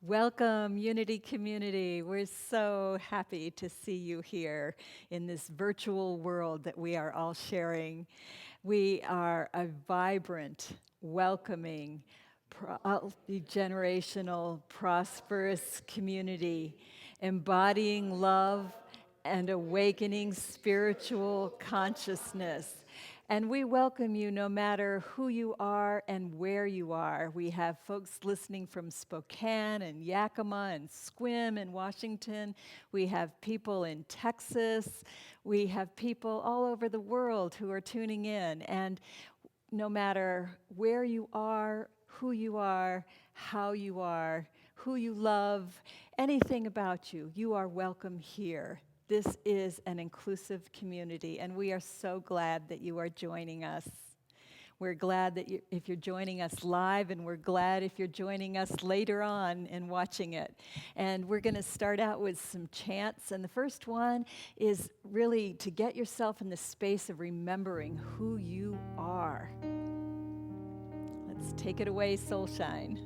Welcome, Unity Community. We're so happy to see you here in this virtual world that we are all sharing. We are a vibrant, welcoming, multi-generational, prosperous community, embodying love and awakening spiritual consciousness. And we welcome you no matter who you are and where you are. We have folks listening from Spokane and Yakima and Sequim in Washington. We have people in Texas. We have people all over the world who are tuning in. And no matter where you are, who you are, how you are, who you love, anything about you, you are welcome here. This is an inclusive community, and we are so glad that you are joining us. We're glad that if you're joining us live, and we're glad if you're joining us later on and watching it. And we're going to start out with some chants, and the first one is really to get yourself in the space of remembering who you are. Let's take it away, Soulshine.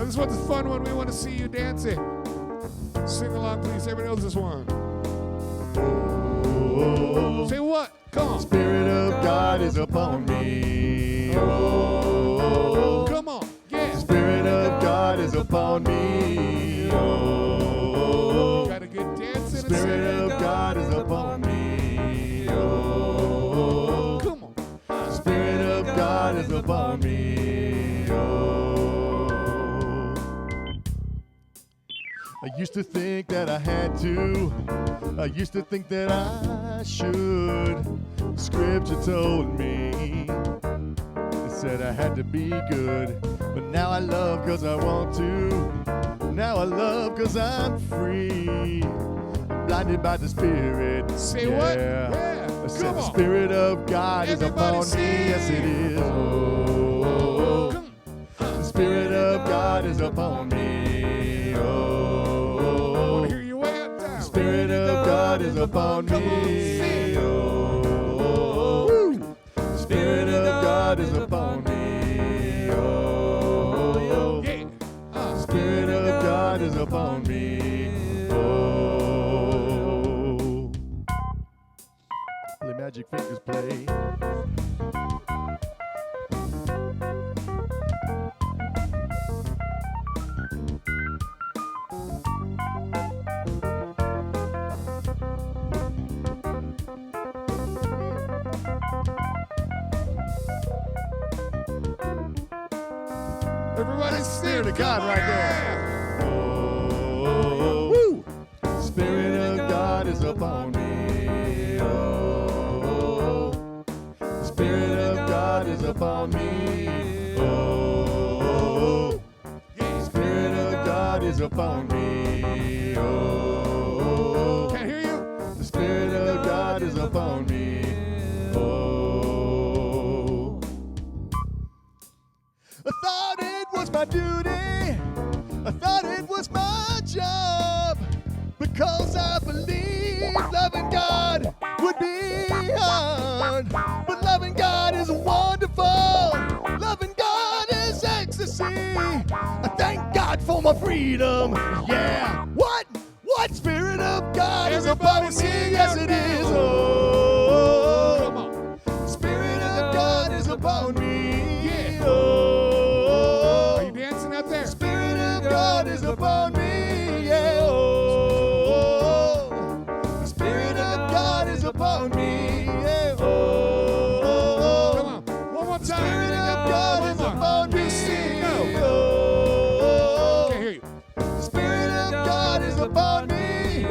This one's a fun one. We want to see you dancing. Sing along, please. Everybody knows this one. Say what? Come on. Spirit of God is upon me. Oh, come on. Yeah. Spirit of God is upon me. Oh, got a good dance. Spirit of God is upon me. Oh, come on. Spirit of God is upon me. Oh. I used to think that I had to. I used to think that I should. Scripture told me. It said I had to be good. But now I love because I want to. Now I love because I'm free. I'm blinded by the Spirit. Say what? Yeah. I said the Spirit of God is upon me. Yes, it is. Oh, the Spirit of God is upon me. Oh. Spirit of God is upon me. Oh, Spirit of God is upon me. Oh, Spirit of God is upon me. Oh, let magic fingers play. Everybody sing to God right there. Oh, woo. Spirit of God is upon me. Oh, Spirit of God is upon me. Oh, Spirit of God is upon me. Oh, can't hear you. The Spirit of God is upon me. my duty. I thought it was my job because I believed loving God would be hard. But loving God is wonderful. Loving God is ecstasy. I thank God for my freedom. Yeah. What? What Spirit of God is upon me? Yes, it is. Oh, Come on. Spirit of God is upon me. Yeah. Oh, Are you dancing out there? Spirit of God is upon me. Yeah. Oh, the Spirit of God is upon me. Yeah. Oh, Come on. One more time. Spirit of God is upon me. You sing, go. Oh, Can't hear you. the Spirit of God is upon me.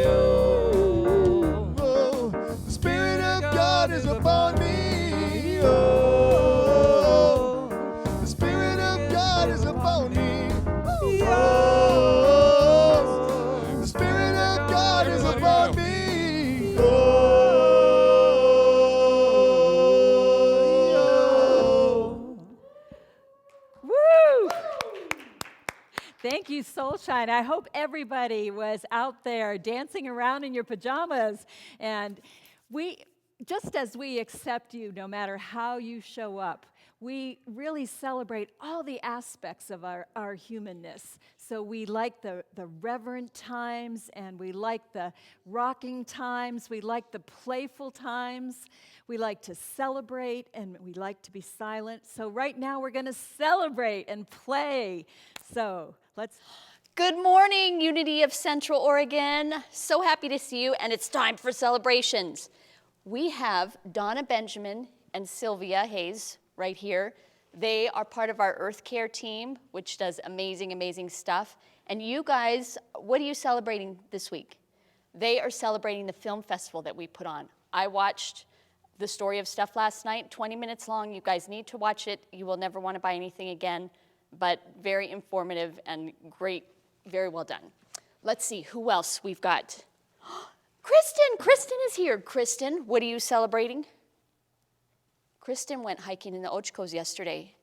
Oh, the Spirit of God is upon me. Oh, the Spirit of God is upon me. Oh, the Spirit of God is upon me. Oh. Woo! Thank you, Soulshine. I hope everybody was out there dancing around in your pajamas. And just as we accept you no matter how you show up, we really celebrate all the aspects of our humanness. So we like the reverent times, and we like the rocking times, we like the playful times, we like to celebrate, and we like to be silent. So right now we're going to celebrate and play. So let's... Good morning, Unity of Central Oregon. So happy to see you, and it's time for celebrations. We have Donna Benjamin and Sylvia Hayes right here. They are part of our Earth Care team, which does amazing, amazing stuff. And you guys, what are you celebrating this week? They are celebrating the film festival that we put on. I watched The Story of Stuff last night, 20 minutes long. You guys need to watch it. You will never want to buy anything again, but very informative and great, very well done. Let's see, who else we've got? Kristen is here. Kristen, what are you celebrating? Kristen went hiking in the Ochos yesterday,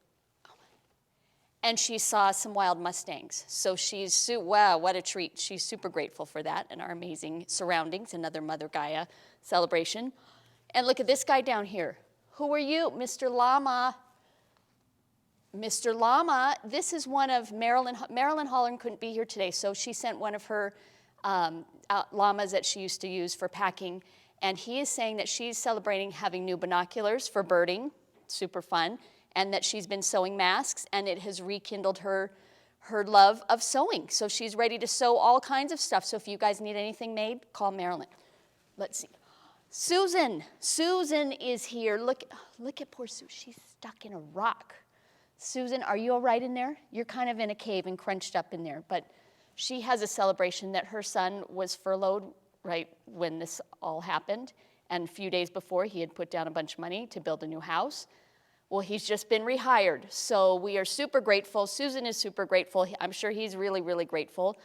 and she saw some wild Mustangs. So she's, wow, what a treat. She's super grateful for that and our amazing surroundings, another Mother Gaia celebration. And look at this guy down here. Who are you? Mr. Llama. Mr. Llama, this is one of Marilyn Holland couldn't be here today, so she sent one of her llamas that she used to use for packing, and he is saying that she's celebrating having new binoculars for birding, super fun, and that she's been sewing masks, and it has rekindled her love of sewing. So she's ready to sew all kinds of stuff. So if you guys need anything made, call Marilyn. Let's see. Susan is here. Look at poor Sue. She's stuck in a rock. Susan, are you all right in there? You're kind of in a cave and crunched up in there, but she has a celebration that her son was furloughed right when this all happened, and a few days before he had put down a bunch of money to build a new house. Well, he's just been rehired, so we are super grateful. Susan is super grateful. I'm sure he's really, really grateful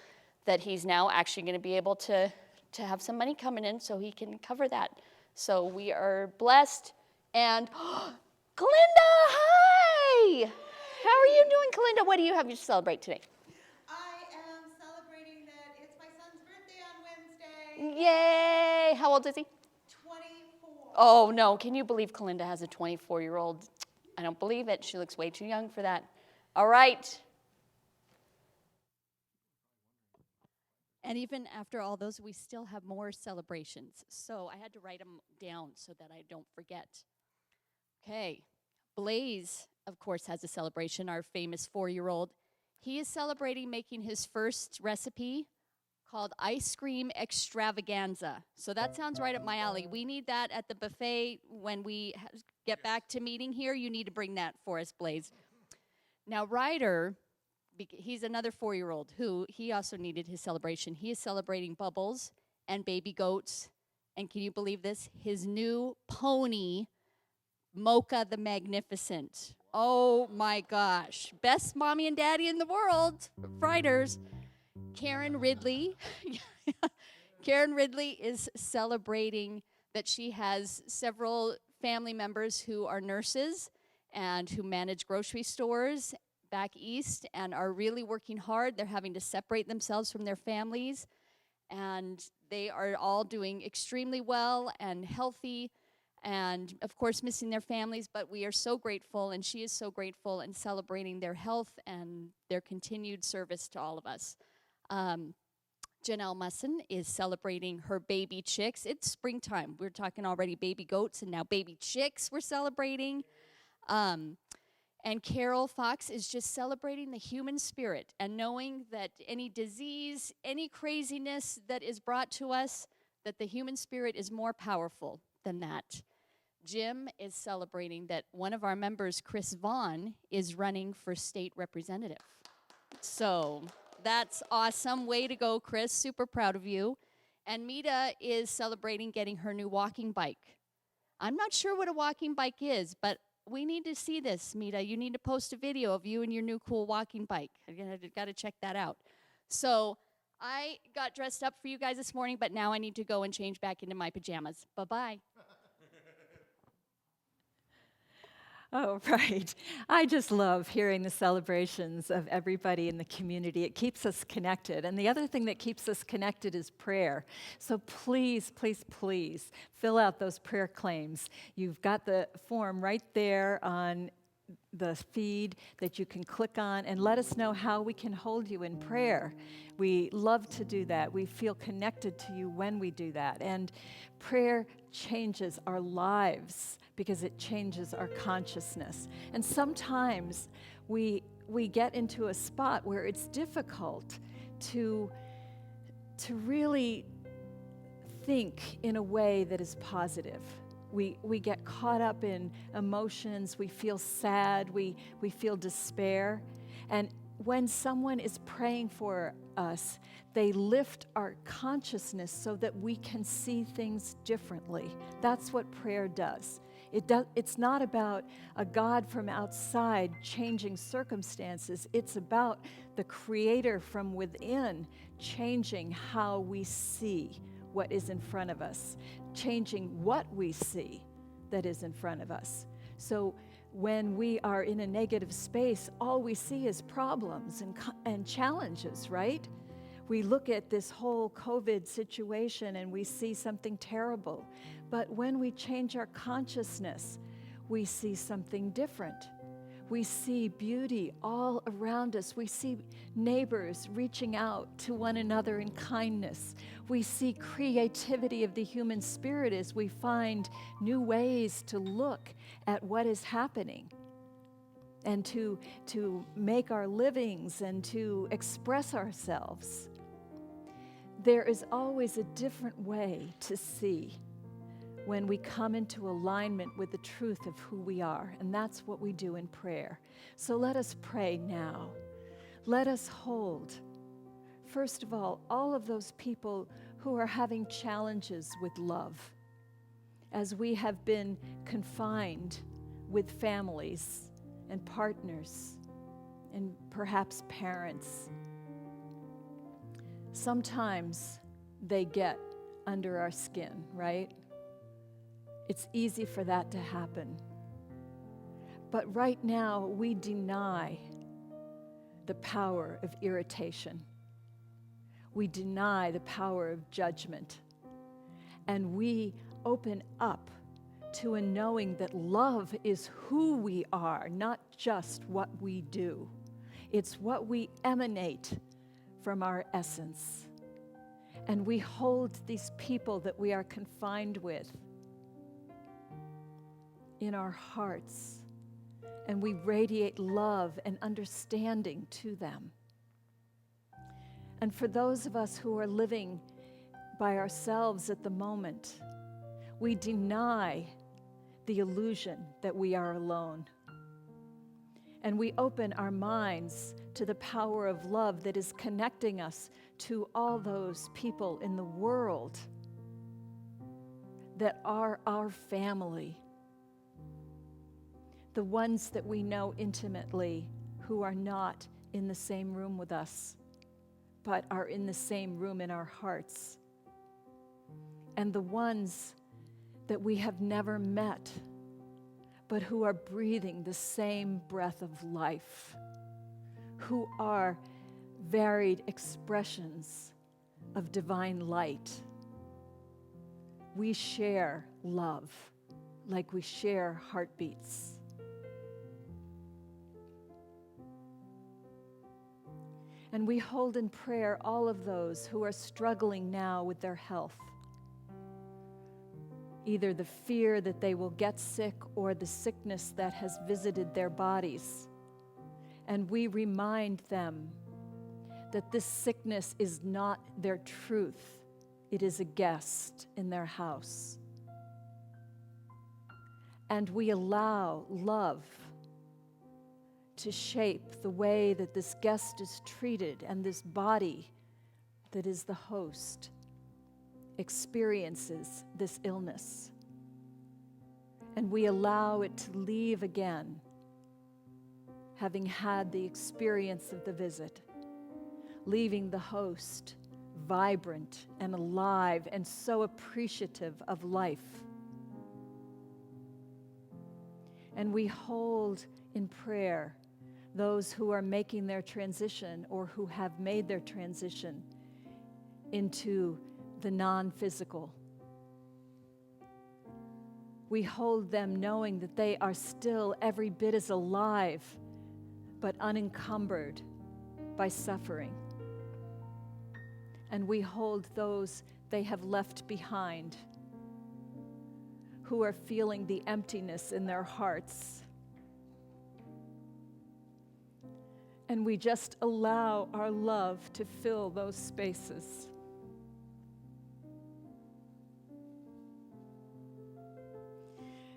that he's now actually going to be able to have some money coming in so he can cover that. So we are blessed. And Kalinda, hi! How are you doing, Kalinda? What do you have to celebrate today? I am celebrating that it's my son's birthday on Wednesday. Yay! How old is he? 24. Oh, no. Can you believe Kalinda has a 24-year-old? I don't believe it. She looks way too young for that. All right. And even after all those, we still have more celebrations. So I had to write them down so that I don't forget. Okay. Blaze, of course, has a celebration, our famous 4-year-old. He is celebrating making his first recipe called Ice Cream Extravaganza. So that sounds right up my alley. We need that at the buffet when we get back to meeting here. You need to bring that for us, Blaze. Now, Ryder, he's another 4-year-old who he also needed his celebration. He is celebrating Bubbles and baby goats. And can you believe this? His new pony, Mocha the Magnificent. Oh my gosh. Best mommy and daddy in the world, Ryder's. Karen Ridley. Karen Ridley is celebrating that she has several family members who are nurses and who manage grocery stores back east and are really working hard. They're having to separate themselves from their families, and they are all doing extremely well and healthy, and of course missing their families, but we are so grateful, and she is so grateful, and celebrating their health and their continued service to all of us. Janelle Musson is celebrating her baby chicks. It's springtime. We're talking already baby goats, and now baby chicks we're celebrating. And Carol Fox is just celebrating the human spirit and knowing that any disease, any craziness that is brought to us, that the human spirit is more powerful than that. Jim is celebrating that one of our members, Chris Vaughn, is running for state representative. So that's awesome. Way to go, Chris. Super proud of you. And Mita is celebrating getting her new walking bike. I'm not sure what a walking bike is, but we need to see this, Mita. You need to post a video of you and your new cool walking bike. I got to check that out. So I got dressed up for you guys this morning, but now I need to go and change back into my pajamas. Bye-bye. Oh, right. I just love hearing the celebrations of everybody in the community. It keeps us connected. And the other thing that keeps us connected is prayer. So please, please, please fill out those prayer claims. You've got the form right there on the feed that you can click on, and let us know how we can hold you in prayer. We love to do that. We feel connected to you when we do that. And prayer changes our lives because it changes our consciousness. And sometimes we get into a spot where it's difficult to really think in a way that is positive. We get caught up in emotions, we feel sad, we feel despair. And when someone is praying for us, they lift our consciousness so that we can see things differently. That's what prayer does. It's not about a God from outside changing circumstances. It's about the Creator from within changing how we see what is in front of us, changing what we see that is in front of us. So when we are in a negative space, all we see is problems and challenges, right? We look at this whole COVID situation and we see something terrible. But when we change our consciousness, we see something different. We see beauty all around us. We see neighbors reaching out to one another in kindness. We see creativity of the human spirit as we find new ways to look at what is happening and to make our livings and to express ourselves. There is always a different way to see when we come into alignment with the truth of who we are, and that's what we do in prayer. So let us pray now. Let us hold, first of all of those people who are having challenges with love, as we have been confined with families and partners and perhaps parents. Sometimes they get under our skin, right? It's easy for that to happen. But right now, we deny the power of irritation. We deny the power of judgment. And we open up to a knowing that love is who we are, not just what we do. It's what we emanate from our essence. And we hold these people that we are confined with in our hearts, and we radiate love and understanding to them. And for those of us who are living by ourselves at the moment, we deny the illusion that we are alone. And we open our minds to the power of love that is connecting us to all those people in the world that are our family. The ones that we know intimately who are not in the same room with us, but are in the same room in our hearts. And the ones that we have never met, but who are breathing the same breath of life who are varied expressions of divine light. We share love like we share heartbeats. And we hold in prayer all of those who are struggling now with their health. Either the fear that they will get sick or the sickness that has visited their bodies. And we remind them that this sickness is not their truth. It is a guest in their house. And we allow love to shape the way that this guest is treated and this body that is the host experiences this illness. And we allow it to leave again, having had the experience of the visit, leaving the host vibrant and alive and so appreciative of life. And we hold in prayer those who are making their transition or who have made their transition into the non-physical. We hold them knowing that they are still every bit as alive, but unencumbered by suffering. And we hold those they have left behind, who are feeling the emptiness in their hearts. And we just allow our love to fill those spaces.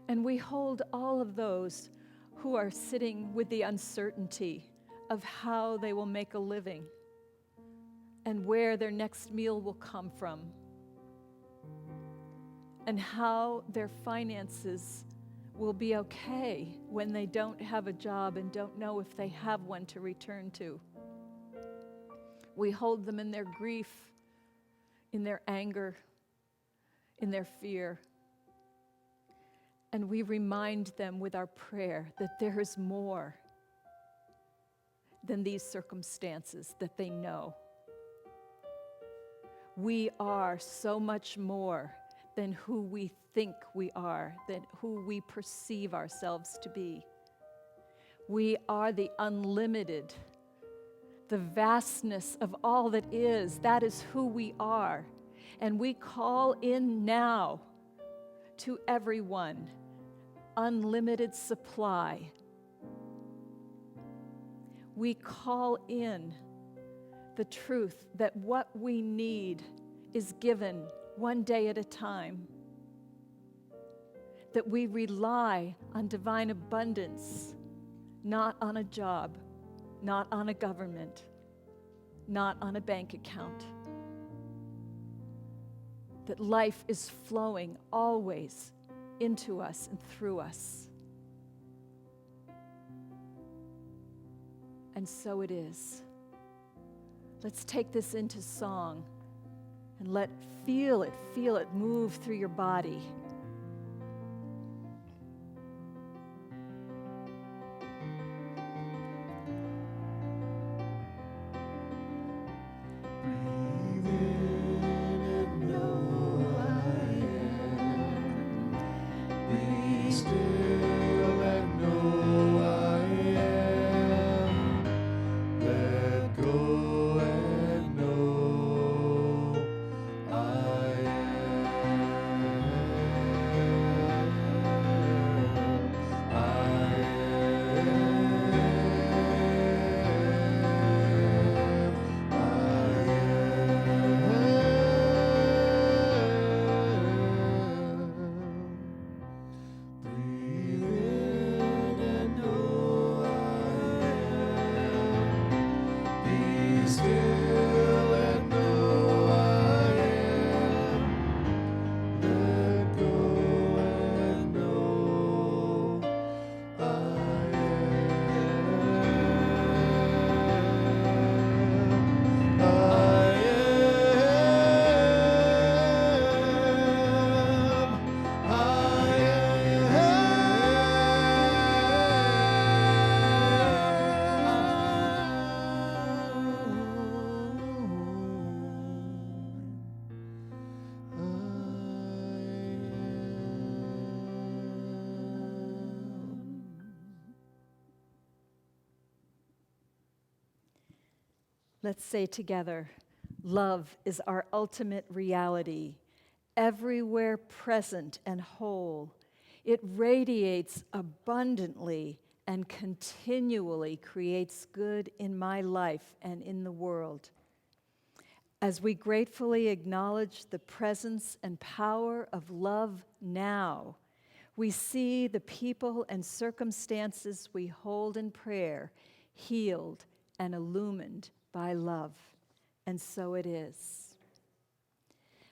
And we hold all of those who are sitting with the uncertainty of how they will make a living and where their next meal will come from and how their finances will be okay when they don't have a job and don't know if they have one to return to. We hold them in their grief, in their anger, in their fear. And we remind them with our prayer that there is more than these circumstances that they know. We are so much more than who we think we are, than who we perceive ourselves to be. We are the unlimited, the vastness of all that is. That is who we are. And we call in now to everyone unlimited supply. We call in the truth that what we need is given one day at a time. That we rely on divine abundance, not on a job, not on a government, not on a bank account. That life is flowing always into us and through us. And so it is. Let's take this into song and feel it move through your body. Let's say together, love is our ultimate reality, everywhere present and whole. It radiates abundantly and continually creates good in my life and in the world. As we gratefully acknowledge the presence and power of love now, we see the people and circumstances we hold in prayer healed and illumined by love. And so it is.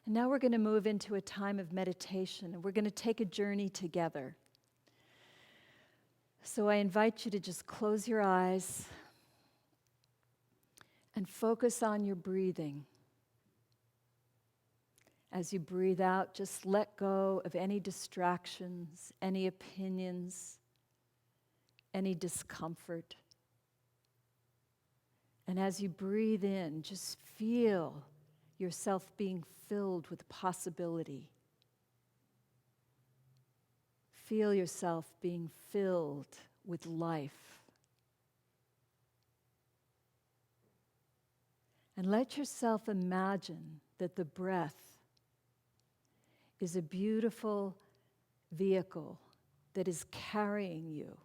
And now we're going to move into a time of meditation, and we're going to take a journey together. So I invite you to just close your eyes and focus on your breathing. As you breathe out, just let go of any distractions, any opinions, any discomfort. And as you breathe in, just feel yourself being filled with possibility. Feel yourself being filled with life. And let yourself imagine that the breath is a beautiful vehicle that is carrying you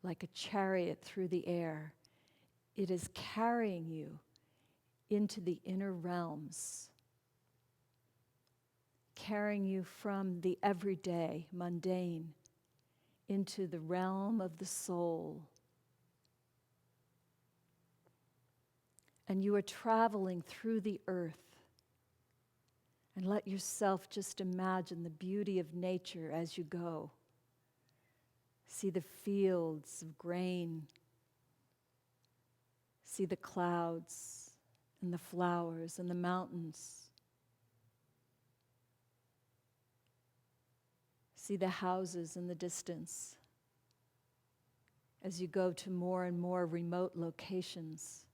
like a chariot through the air. It is carrying you into the inner realms, carrying you from the everyday, mundane, into the realm of the soul. And you are traveling through the earth. And let yourself just imagine the beauty of nature as you go. See the fields of grain. See the clouds and the flowers and the mountains. See the houses in the distance as you go to more and more remote locations.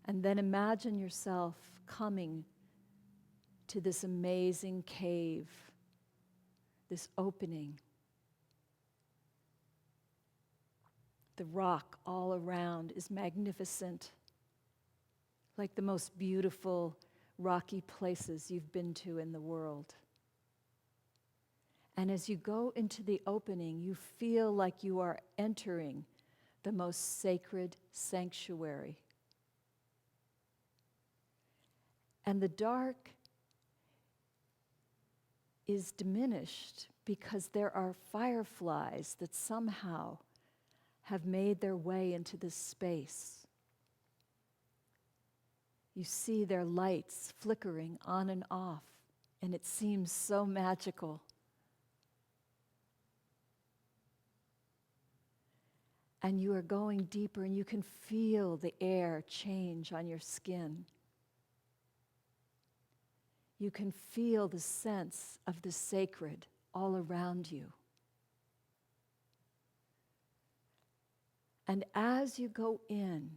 And then imagine yourself coming to this amazing cave, this opening. The rock all around is magnificent, like the most beautiful rocky places you've been to in the world. And as you go into the opening, you feel like you are entering the most sacred sanctuary. And the dark is diminished because there are fireflies that somehow have made their way into this space. You see their lights flickering on and off, and it seems so magical. And you are going deeper, and you can feel the air change on your skin. You can feel the sense of the sacred all around you. And as you go in,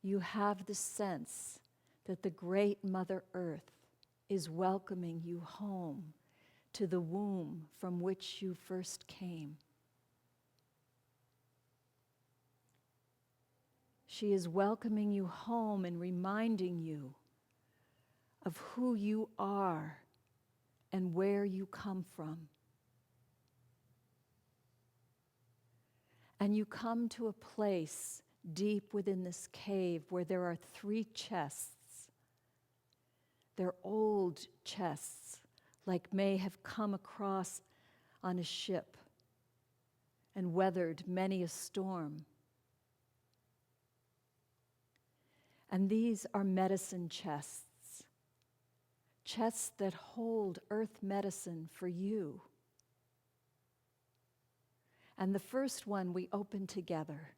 you have the sense that the great Mother Earth is welcoming you home to the womb from which you first came. She is welcoming you home and reminding you of who you are and where you come from. And you come to a place deep within this cave where there are 3 chests. They're old chests, like may have come across on a ship and weathered many a storm. And these are medicine chests, chests that hold earth medicine for you. And the first one we open together.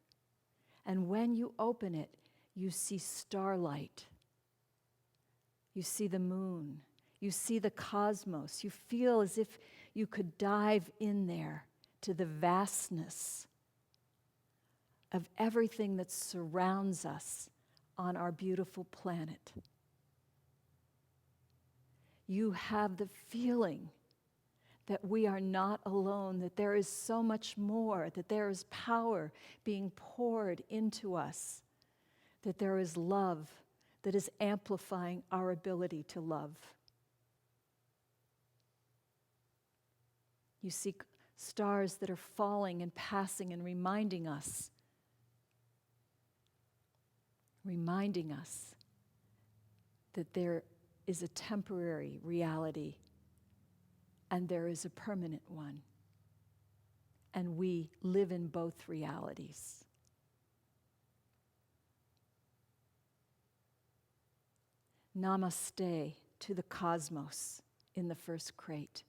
And when you open it, you see starlight. You see the moon. You see the cosmos. You feel as if you could dive in there to the vastness of everything that surrounds us on our beautiful planet. You have the feeling that we are not alone, that there is so much more, that there is power being poured into us, that there is love that is amplifying our ability to love. You see stars that are falling and passing and reminding us that there is a temporary reality and there is a permanent one. And we live in both realities. Namaste to the cosmos in the first crate.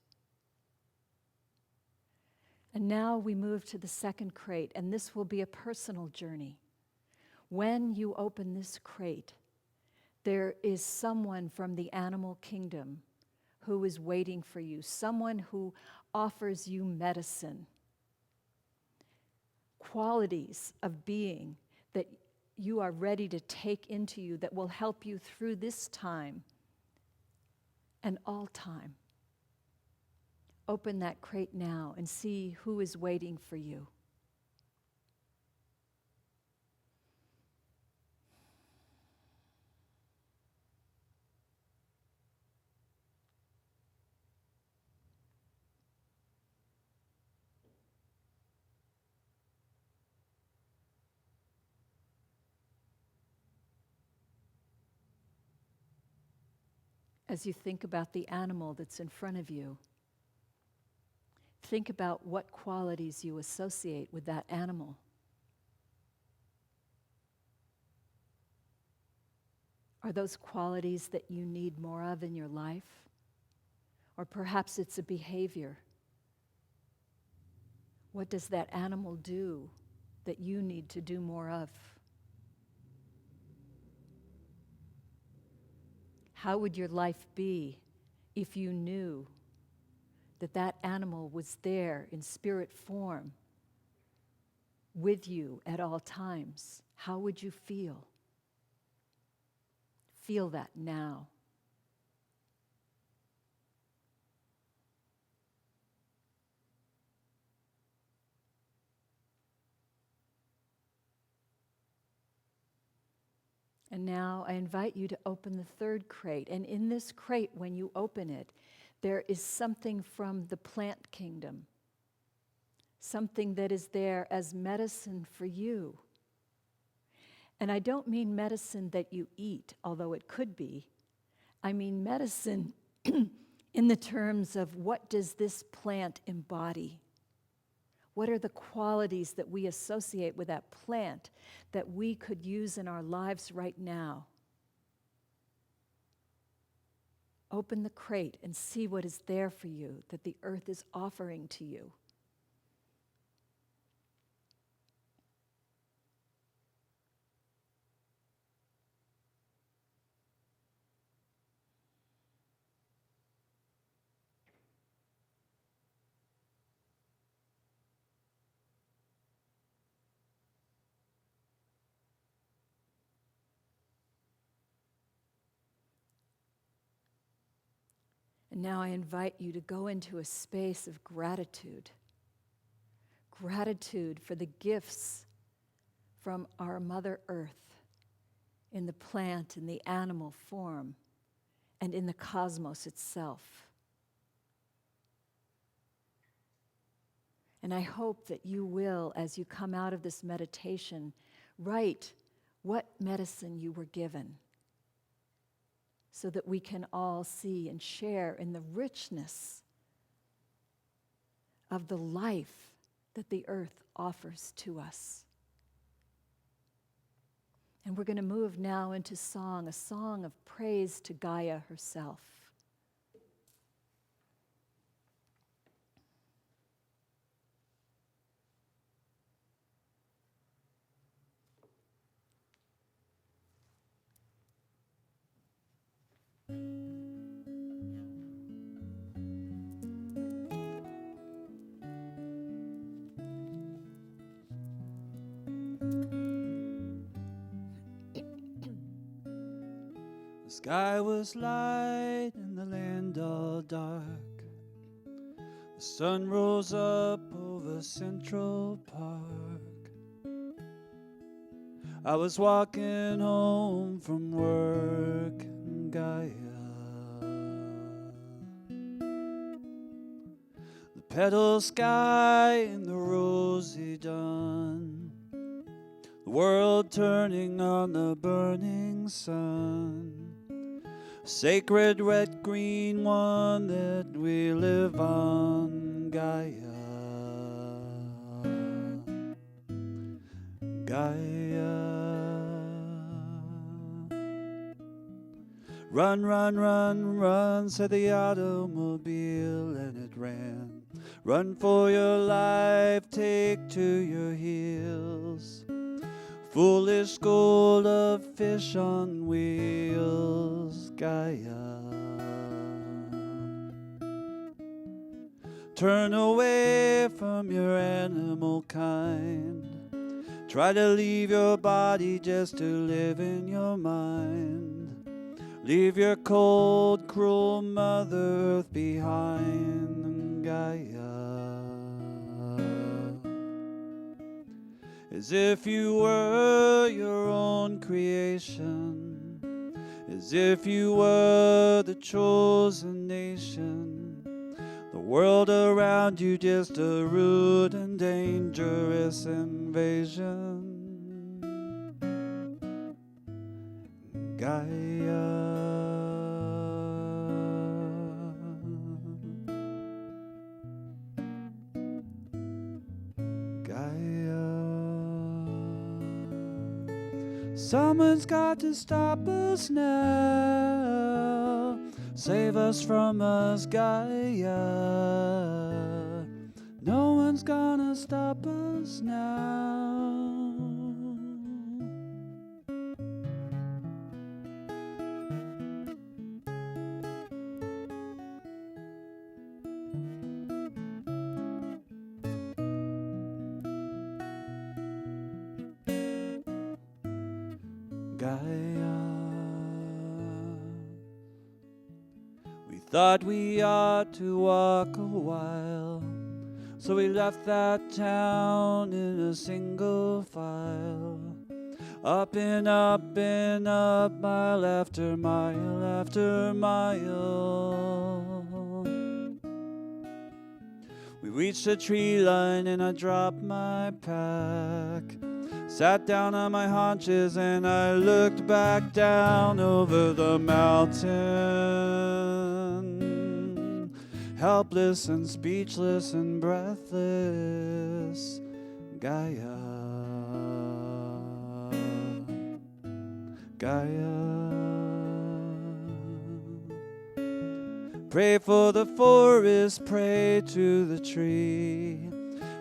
And now we move to the second crate, and this will be a personal journey. When you open this crate, there is someone from the animal kingdom who is waiting for you, someone who offers you medicine, qualities of being that you are ready to take into you that will help you through this time and all time. Open that crate now and see who is waiting for you. As you think about the animal that's in front of you, think about what qualities you associate with that animal. Are those qualities that you need more of in your life? Or perhaps it's a behavior. What does that animal do that you need to do more of? How would your life be if you knew that that animal was there in spirit form with you at all times? How would you feel? Feel that now. And now I invite you to open the third crate. And in this crate, when you open it, there is something from the plant kingdom, something that is there as medicine for you. And I don't mean medicine that you eat, although it could be. I mean medicine in the terms of what does this plant embody? What are the qualities that we associate with that plant that we could use in our lives right now? Open the crate and see what is there for you that the earth is offering to you. And now I invite you to go into a space of gratitude. Gratitude for the gifts from our Mother Earth in the plant, in the animal form, and in the cosmos itself. And I hope that you will, as you come out of this meditation, write what medicine you were given, so that we can all see and share in the richness of the life that the earth offers to us. And we're going to move now into song, a song of praise to Gaia herself. The sky was light and the land all dark. sun rose up over Central Park. I was walking home from work in Gaia. The petal sky in the rosy dawn, the world turning on the burning sun, a sacred red-green one that we live on, Gaia. Gaia. Run, run, run, run, said the automobile, and it ran. Run for your life, take to your heels. Foolish school of fish on wheels, Gaia. Turn away from your animal kind. Try to leave your body just to live in your mind. Leave your cold, cruel Mother Earth behind, Gaia. As if you were your own creation, as if you were the chosen nation, the world around you just a rude and dangerous invasion, Gaia. Someone's got to stop us now, save us from us, Gaia. No one's gonna stop us now. Gaia. We thought we ought to walk a while, so we left that town in a single file. Up and up and up, mile after mile after mile. We reached a tree line and I dropped my pack. Sat down on my haunches and I looked back down over the mountain, helpless and speechless and breathless, Gaia, Gaia. Pray for the forest, pray to the tree.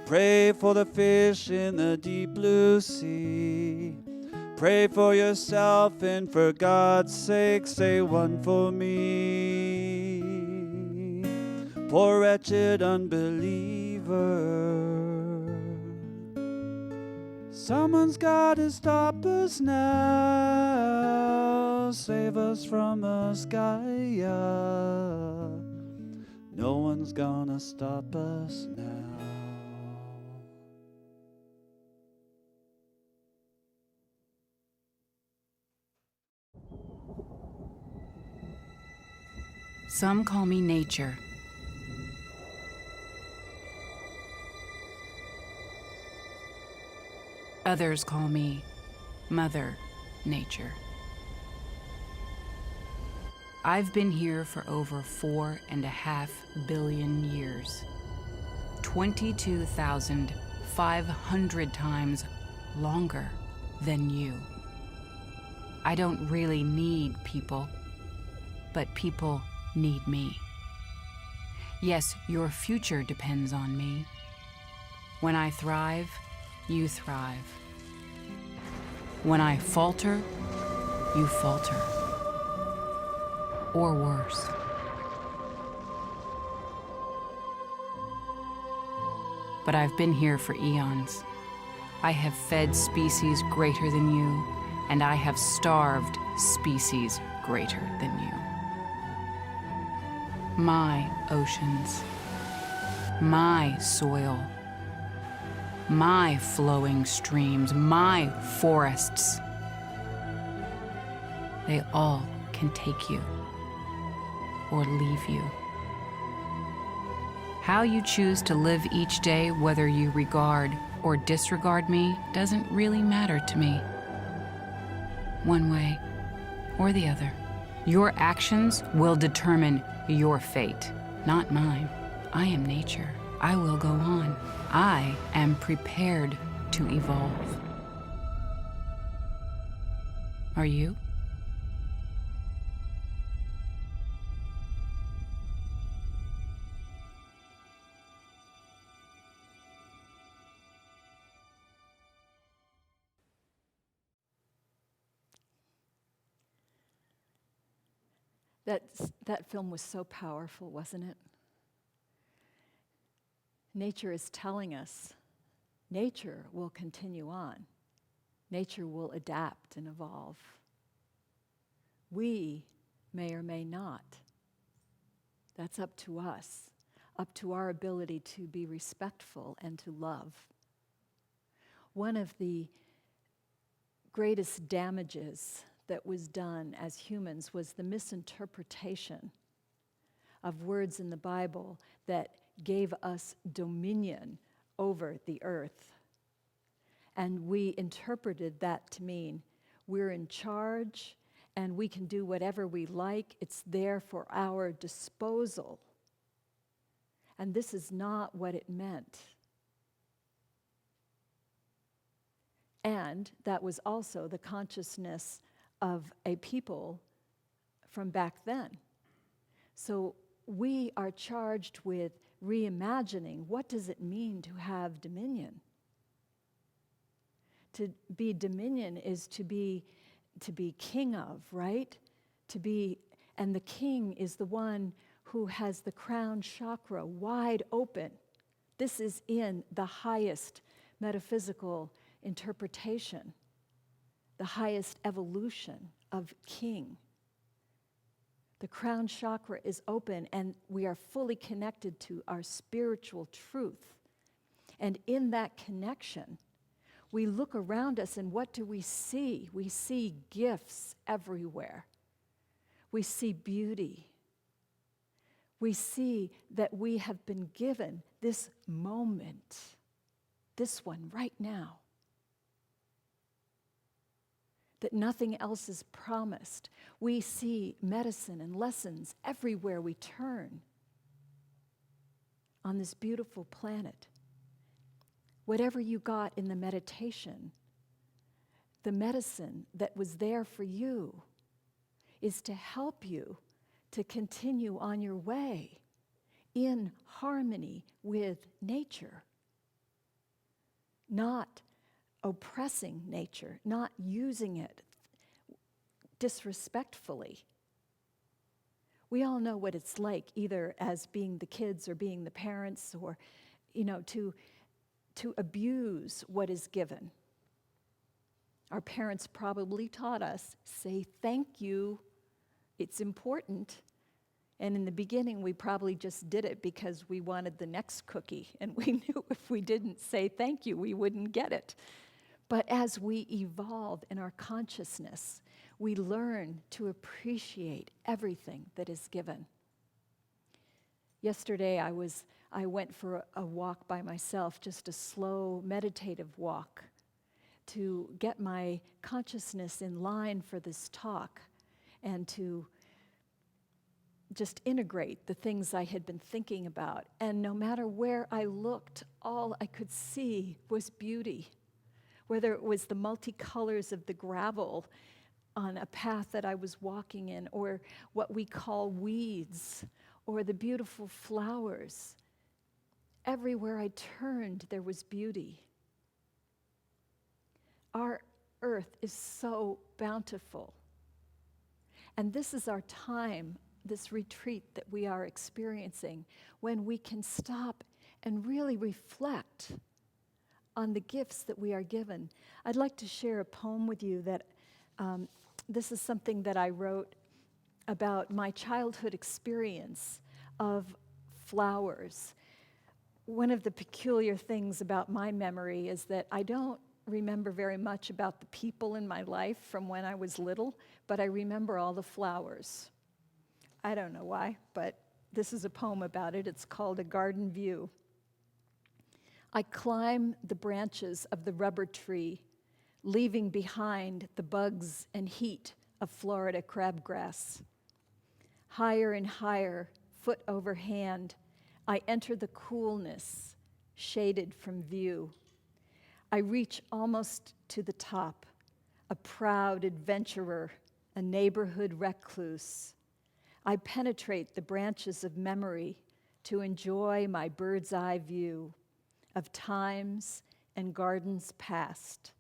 Pray for the fish in the deep blue sea. Pray for yourself and for God's sake say one for me. Poor wretched unbeliever. Someone's got to stop us now. Save us from us, Gaia. No one's gonna stop us now. Some call me nature. Others call me Mother Nature. I've been here for over 4.5 billion years. 22,500 times longer than you. I don't really need people, but people need me. Yes, your future depends on me. When I thrive, you thrive. When I falter, you falter. Or worse. But I've been here for eons. I have fed species greater than you, and I have starved species greater than you. My oceans, my soil, my flowing streams, my forests. They all can take you or leave you. How you choose to live each day, whether you regard or disregard me, doesn't really matter to me. One way or the other. Your actions will determine your fate, not mine. I am nature. I will go on. I am prepared to evolve. Are you? That film was so powerful, wasn't it? Nature is telling us nature will continue on. Nature will adapt and evolve. We may or may not. That's up to us, up to our ability to be respectful and to love. One of the greatest damages that was done as humans was the misinterpretation of words in the Bible that gave us dominion over the earth. And we interpreted that to mean we're in charge and we can do whatever we like. It's there for our disposal. And this is not what it meant. And that was also the consciousness of a people from back then. So we are charged with reimagining what does it mean to have dominion? To be dominion is to be king of, right? And the king is the one who has the crown chakra wide open. This is in the highest metaphysical interpretation, the highest evolution of king. The crown chakra is open and we are fully connected to our spiritual truth. And in that connection, we look around us and what do we see? We see gifts everywhere. We see beauty. We see that we have been given this moment, this one right now. That nothing else is promised. We see medicine and lessons everywhere we turn on this beautiful planet. Whatever you got in the meditation, the medicine that was there for you is to help you to continue on your way in harmony with nature, not oppressing nature, not using it disrespectfully. We all know what it's like, either as being the kids or being the parents, or, to abuse what is given. Our parents probably taught us, say thank you, it's important. And in the beginning, we probably just did it because we wanted the next cookie, and we knew if we didn't say thank you, we wouldn't get it. But as we evolve in our consciousness, we learn to appreciate everything that is given. Yesterday, I went for a walk by myself, just a slow meditative walk, to get my consciousness in line for this talk and to just integrate the things I had been thinking about. And no matter where I looked, all I could see was beauty. Whether it was the multicolors of the gravel on a path that I was walking in, or what we call weeds, or the beautiful flowers. Everywhere I turned, there was beauty. Our earth is so bountiful. And this is our time, this retreat that we are experiencing, when we can stop and really reflect on the gifts that we are given. I'd like to share a poem with you that this is something that I wrote about my childhood experience of flowers. one of the peculiar things about my memory is that I don't remember very much about the people in my life from when I was little, but I remember all the flowers. I don't know why, but this is a poem about it. It's called A Garden View. I climb the branches of the rubber tree, leaving behind the bugs and heat of Florida crabgrass. Higher and higher, foot over hand, I enter the coolness, shaded from view. I reach almost to the top, a proud adventurer, a neighborhood recluse. I penetrate the branches of memory to enjoy my bird's eye view of times and gardens past.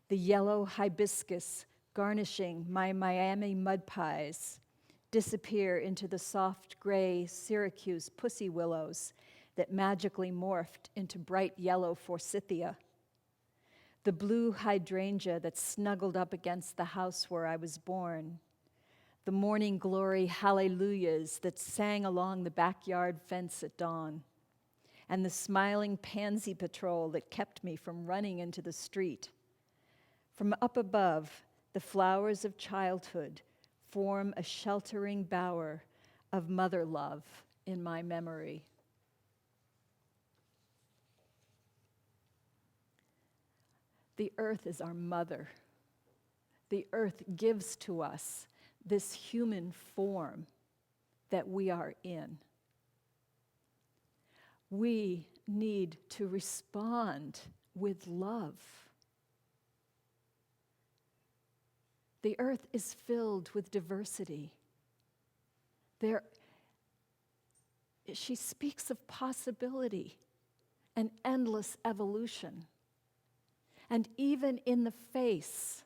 The yellow hibiscus garnishing my Miami mud pies disappear into the soft gray Syracuse pussy willows that magically morphed into bright yellow forsythia. The blue hydrangea that snuggled up against the house where I was born. The morning glory hallelujahs that sang along the backyard fence at dawn. And the smiling pansy patrol that kept me from running into the street. From up above, the flowers of childhood form a sheltering bower of mother love in my memory. The earth is our mother. The earth gives to us this human form that we are in. We need to respond with love. The earth is filled with diversity. She speaks of possibility and endless evolution. And even in the face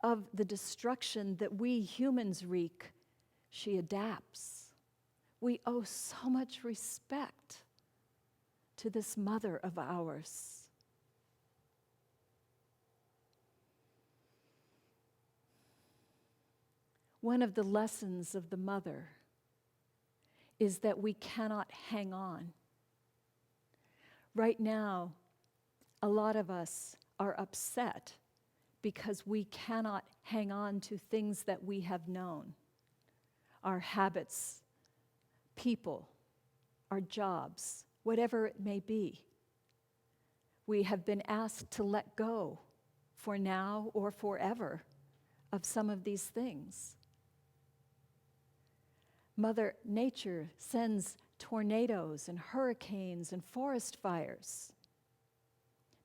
of the destruction that we humans wreak, she adapts. We owe so much respect to this mother of ours. One of the lessons of the mother is that we cannot hang on. Right now, a lot of us are upset because we cannot hang on to things that we have known, our habits, people, our jobs, whatever it may be. We have been asked to let go for now or forever of some of these things. Mother Nature sends tornadoes and hurricanes and forest fires.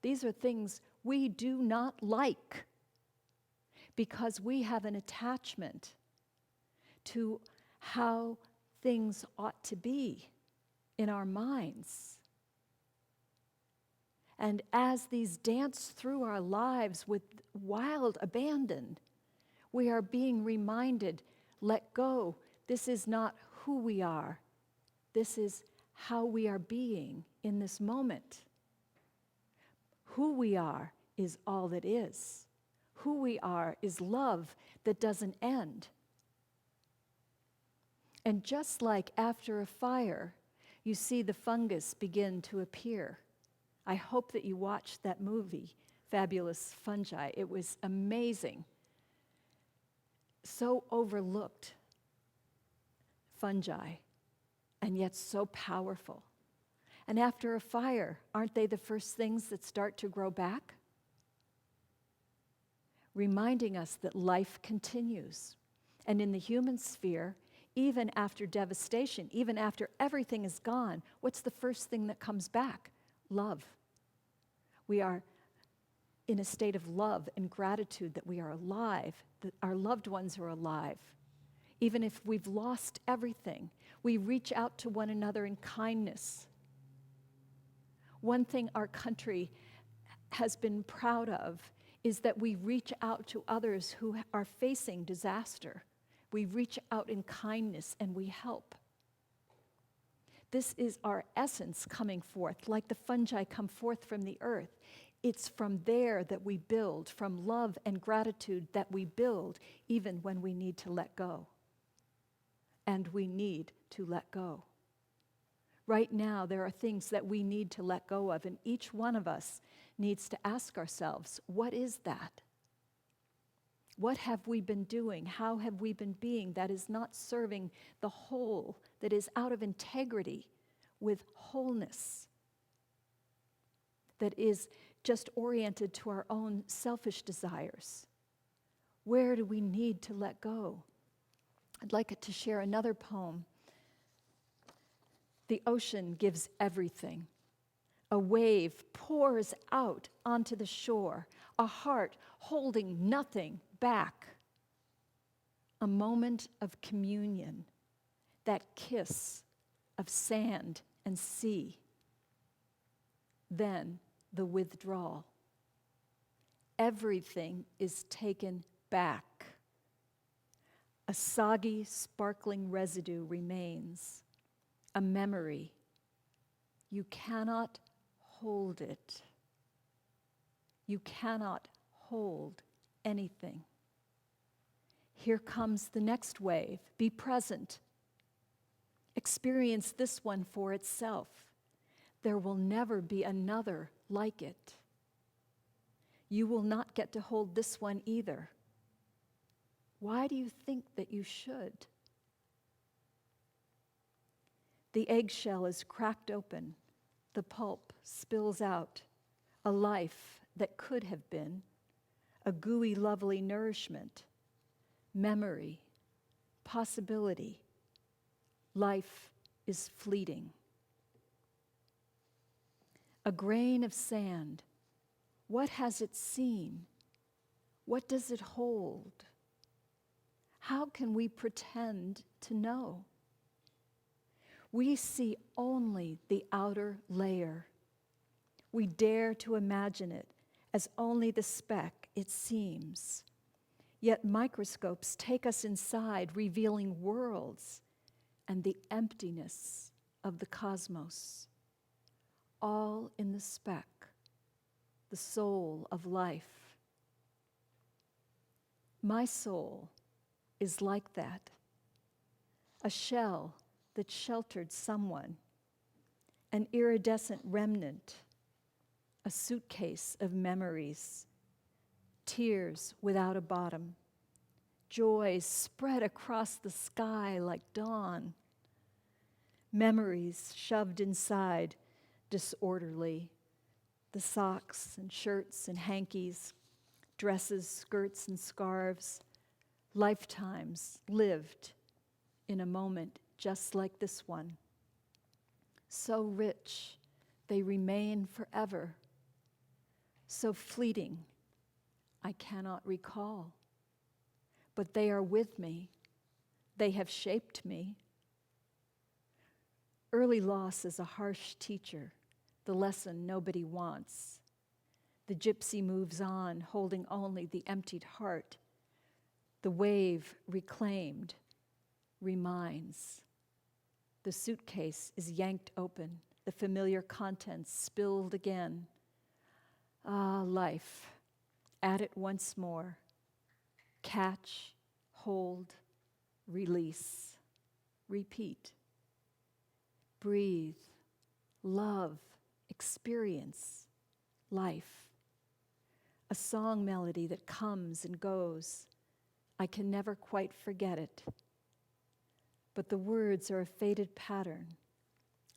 These are things we do not like because we have an attachment to how things ought to be in our minds. And as these dance through our lives with wild abandon, we are being reminded, let go. This is not who we are. This is how we are being in this moment. Who we are is all that is. Who we are is love that doesn't end. And just like after a fire, you see the fungus begin to appear. I hope that you watched that movie, Fabulous Fungi. It was amazing. So overlooked fungi, and yet so powerful. And after a fire, aren't they the first things that start to grow back? Reminding us that life continues. And in the human sphere, even after devastation, even after everything is gone, what's the first thing that comes back? Love. We are in a state of love and gratitude that we are alive, that our loved ones are alive. Even if we've lost everything, we reach out to one another in kindness. One thing our country has been proud of is that we reach out to others who are facing disaster. We reach out in kindness and we help. This is our essence coming forth, like the fungi come forth from the earth. It's from there that we build, from love and gratitude that we build, even when we need to let go. And we need to let go. Right now, there are things that we need to let go of, and each one of us needs to ask ourselves, what is that? What have we been doing? How have we been being that is not serving the whole, that is out of integrity with wholeness, that is just oriented to our own selfish desires? Where do we need to let go? I'd like to share another poem. The ocean gives everything. A wave pours out onto the shore, a heart holding nothing back. A moment of communion, that kiss of sand and sea. Then the withdrawal. Everything is taken back. A soggy, sparkling residue remains, a memory. You cannot hold it. You cannot hold anything. Here comes the next wave. Be present. Experience this one for itself. There will never be another like it. You will not get to hold this one either. Why do you think that you should? The eggshell is cracked open. The pulp spills out. A life that could have been. A gooey, lovely nourishment. Memory. Possibility. Life is fleeting. A grain of sand. What has it seen? What does it hold? How can we pretend to know? We see only the outer layer. We dare to imagine it as only the speck it seems. Yet microscopes take us inside, revealing worlds and the emptiness of the cosmos. All in the speck, the soul of life. My soul is like that, a shell that sheltered someone, an iridescent remnant, a suitcase of memories, tears without a bottom, joys spread across the sky like dawn, memories shoved inside disorderly, the socks and shirts and hankies, dresses, skirts and scarves, lifetimes lived in a moment just like this one. So rich, they remain forever. So fleeting, I cannot recall. But they are with me. They have shaped me. Early loss is a harsh teacher, the lesson nobody wants. The gypsy moves on, holding only the emptied heart. The wave reclaimed reminds. The suitcase is yanked open, the familiar contents spilled again. Ah, life, at it once more. Catch, hold, release, repeat. Breathe, love, experience, life. A song melody that comes and goes. I can never quite forget it. But the words are a faded pattern,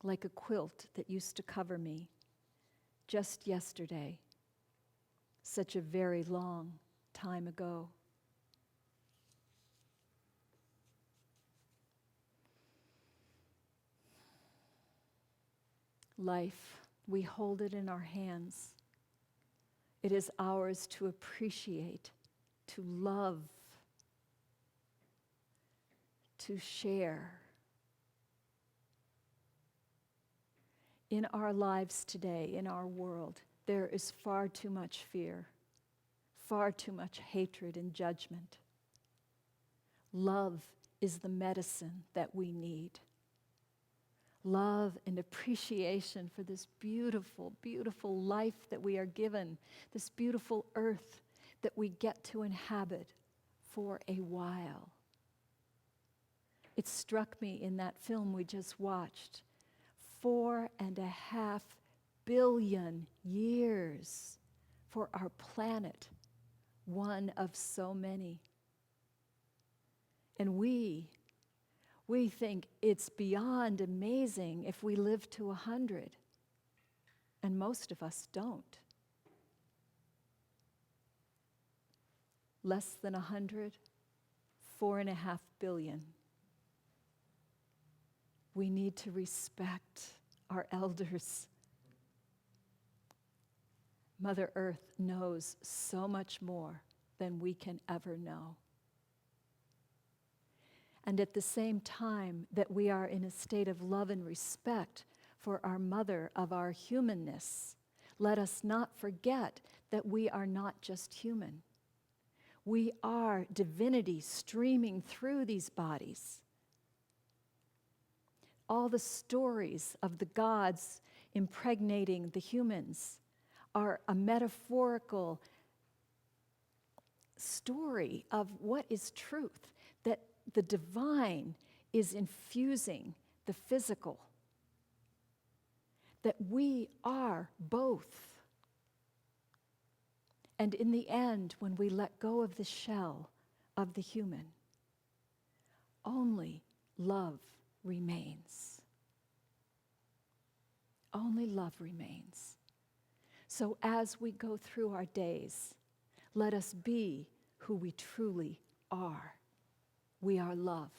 like a quilt that used to cover me just yesterday, such a very long time ago. Life, we hold it in our hands. It is ours to appreciate, to love, to share. In our lives today, in our world, there is far too much fear, far too much hatred and judgment. Love is the medicine that we need. Love and appreciation for this beautiful, beautiful life that we are given, this beautiful earth that we get to inhabit for a while. It struck me in that film we just watched, 4.5 billion years for our planet, one of so many. And we think it's beyond amazing if we live to 100, and most of us don't. Less than 100, 4.5 billion. We need to respect our elders. Mother Earth knows so much more than we can ever know. And at the same time that we are in a state of love and respect for our mother of our humanness, let us not forget that we are not just human. We are divinity streaming through these bodies. All the stories of the gods impregnating the humans are a metaphorical story of what is truth, that the divine is infusing the physical, that we are both. And in the end, when we let go of the shell of the human, only love remains. Only love remains. So as we go through our days, let us be who we truly are. We are love.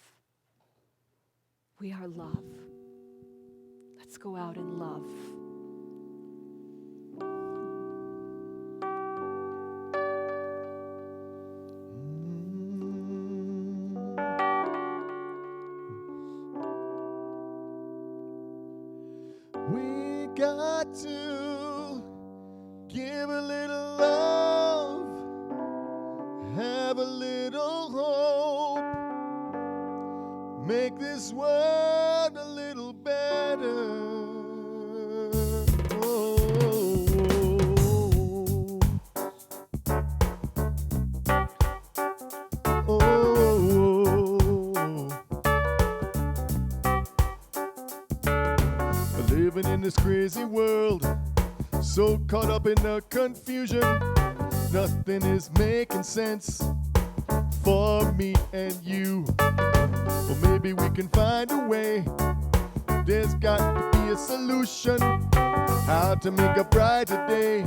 We are love. Let's go out in love. We got to give a little love, have a little hope, make this world a little better. Oh. Living in this crazy world, so caught up in the confusion, nothing is making sense for me and you. Well, maybe we can find a way. There's got to be a solution. How to make a brighter day.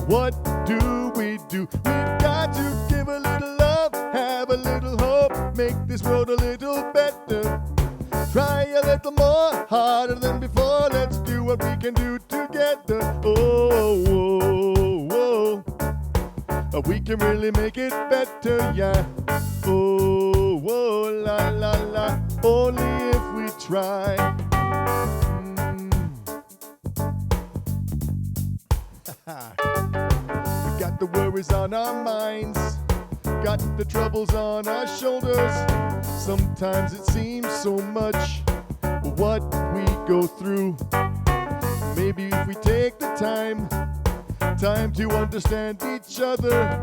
What do? We've got to give a little love, have a little hope, make this world a little better. Try a little more, harder than before. Let's do what we can do together. Oh, oh, oh. We can really make it better, yeah. Oh, oh, la, la, la. Only if we try. We got the worries on our minds, got the troubles on our shoulders. Sometimes it seems so much what we go through. Maybe if we take the time to understand each other,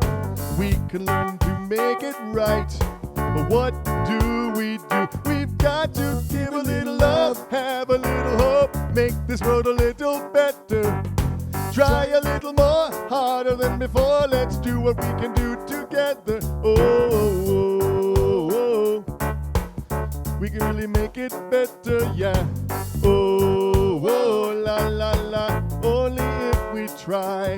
we can learn to make it right. But what do? We've got to give a little love, have a little hope, make this world a little better. Try a little more, harder than before. Let's do what we can do together. Oh, oh, oh, oh. We can really make it better, yeah. Oh, oh, la, la, la. Only if we try.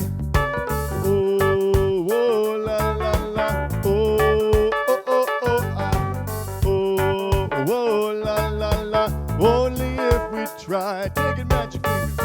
Oh, oh, la, la, la. Oh, oh, oh, oh, ah. Oh, oh, la, la, la. Only if we try. Take it, magic fingers.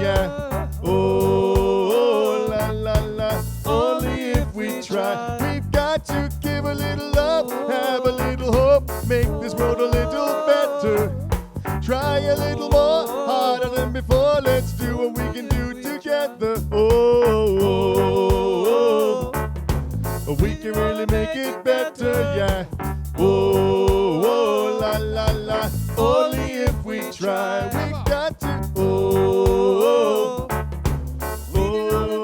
yeah. Oh, la la la. Only if we try. We've got to give a little love, have a little hope, make this world a little better. Try a little more, harder than before. Let's do what we can do together. Oh, we can really make it better, yeah. Oh, la la la. Only if we try. We've got to.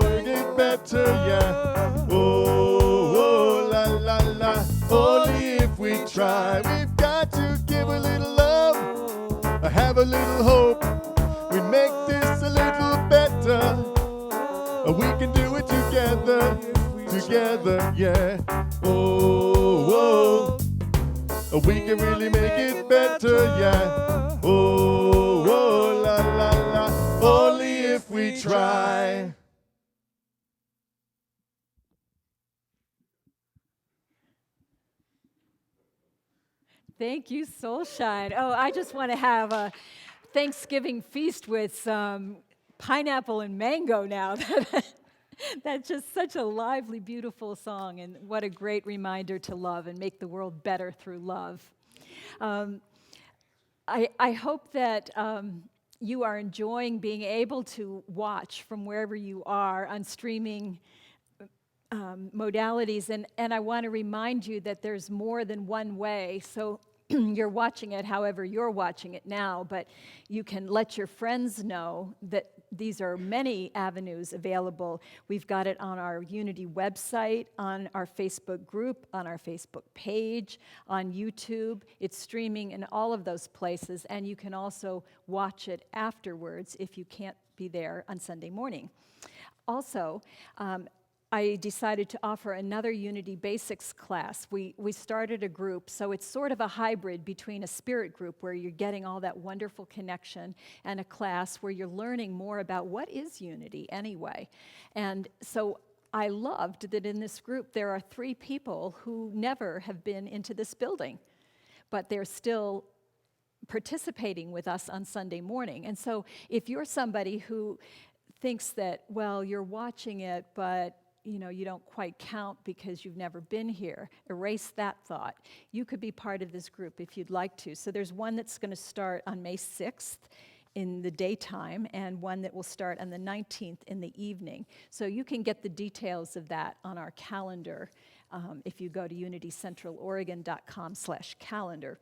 Make it better, yeah. Oh, la la la. Only if we try. We've got to give a little love, have a little hope. We make this a little better. We can do it together, together, yeah. Oh, we can really make it better, yeah. Oh, la la la. Only if we try. Thank you, Soulshine. Oh, I just want to have a Thanksgiving feast with some pineapple and mango now. That's just such a lively, beautiful song, and what a great reminder to love and make the world better through love. I hope that you are enjoying being able to watch from wherever you are on streaming modalities, and I want to remind you that there's more than one way. So you're watching it however you're watching it now, but you can let your friends know that these are many avenues available. We've got it on our Unity website, on our Facebook group, on our Facebook page, on YouTube. It's streaming in all of those places, and you can also watch it afterwards if you can't be there on Sunday morning. Also, I decided to offer another Unity Basics class. We started a group, so it's sort of a hybrid between a spirit group where you're getting all that wonderful connection and a class where you're learning more about what is Unity anyway. And so I loved that in this group there are 3 people who never have been into this building, but they're still participating with us on Sunday morning. And so if you're somebody who thinks that, well, you're watching it, but you don't quite count because you've never been here, erase that thought. You could be part of this group if you'd like to. So there's one that's going to start on May 6th in the daytime, and one that will start on the 19th in the evening. So you can get the details of that on our calendar if you go to unitycentraloregon.com/calendar.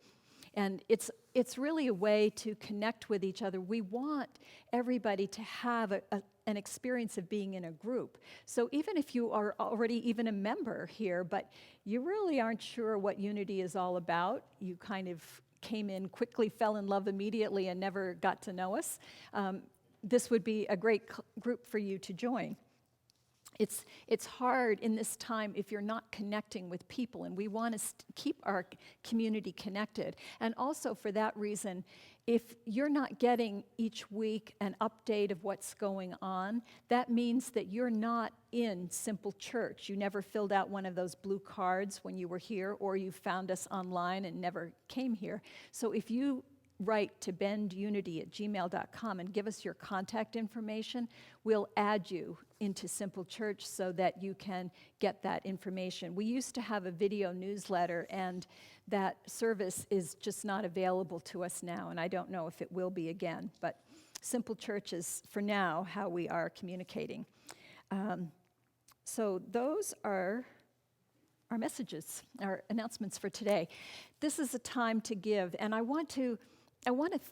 And it's really a way to connect with each other. We want everybody to have an experience of being in a group. So even if you are already even a member here, but you really aren't sure what Unity is all about, you kind of came in quickly, fell in love immediately, and never got to know us, this would be a great group for you to join. It's hard in this time if you're not connecting with people, and we want to keep our community connected. And also for that reason, if you're not getting each week an update of what's going on, that means that you're not in Simple Church. You never filled out one of those blue cards when you were here, or you found us online and never came here. So if you write to bendunity@gmail.com and give us your contact information, we'll add you into Simple Church so that you can get that information. We used to have a video newsletter, and that service is just not available to us now, and I don't know if it will be again, but Simple Church is, for now, how we are communicating. So those are our messages, our announcements for today. This is a time to give, and I want to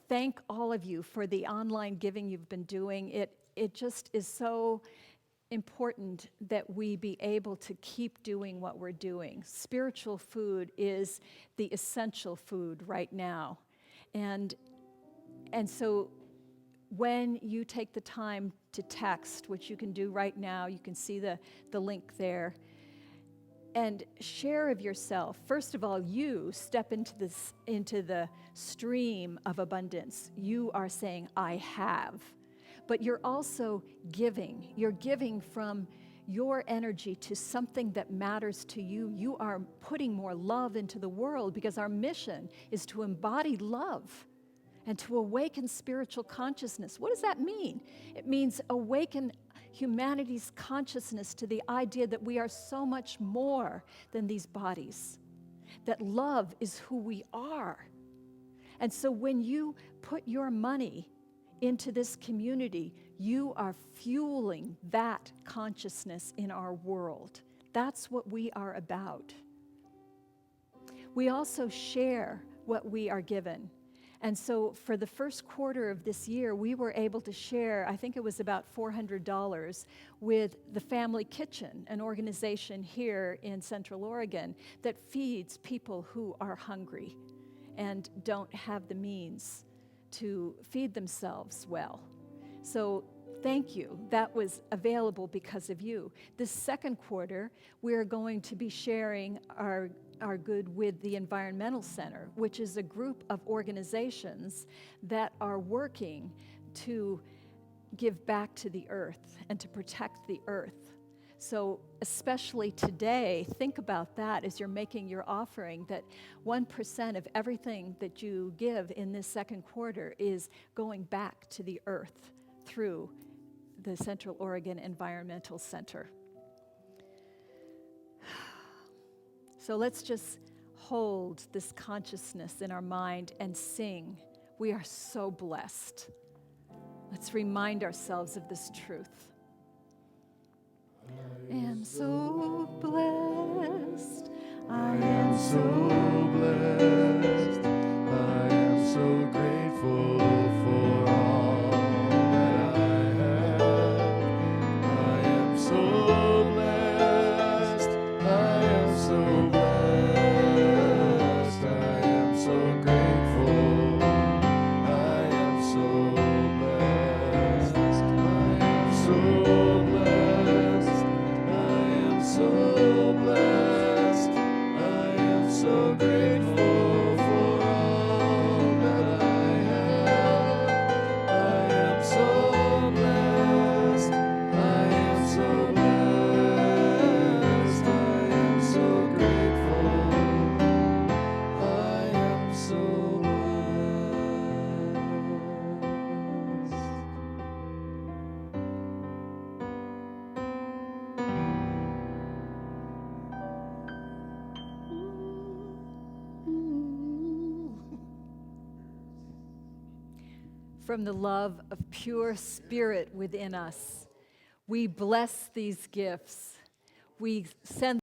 thank all of you for the online giving you've been doing. It just is so important that we be able to keep doing what we're doing. Spiritual food is the essential food right now. And so when you take the time to text, which you can do right now, you can see the link there, and share of yourself. First of all, you step into the stream of abundance. You are saying, I have. But you're also giving. You're giving from your energy to something that matters to you. You are putting more love into the world because our mission is to embody love. and to awaken spiritual consciousness. What does that mean? It means awaken humanity's consciousness to the idea that we are so much more than these bodies, that love is who we are. And so when you put your money into this community, you are fueling that consciousness in our world. That's what we are about. We also share what we are given. And so for the first quarter of this year, we were able to share, I think it was about $400 with the Family Kitchen, an organization here in Central Oregon that feeds people who are hungry and don't have the means to feed themselves well. So thank you. That was available because of you. This second quarter, we're going to be sharing our good with the Environmental Center, which is a group of organizations that are working to give back to the earth and to protect the earth. So especially today, think about that as you're making your offering, that 1% of everything that you give in this second quarter is going back to the earth through the Central Oregon Environmental Center. So let's just hold this consciousness in our mind and sing. We are so blessed. Let's remind ourselves of this truth. I am so blessed. I am so blessed. I am so grateful for all that I have. I am so blessed. I am so blessed. I am so grateful. I am so blessed. I am so blessed. I am so blessed. I am so grateful for all that I have. I am so blessed. I am so blessed. I am so grateful. I am so blessed. From the love of pure spirit within us, we bless these gifts. We send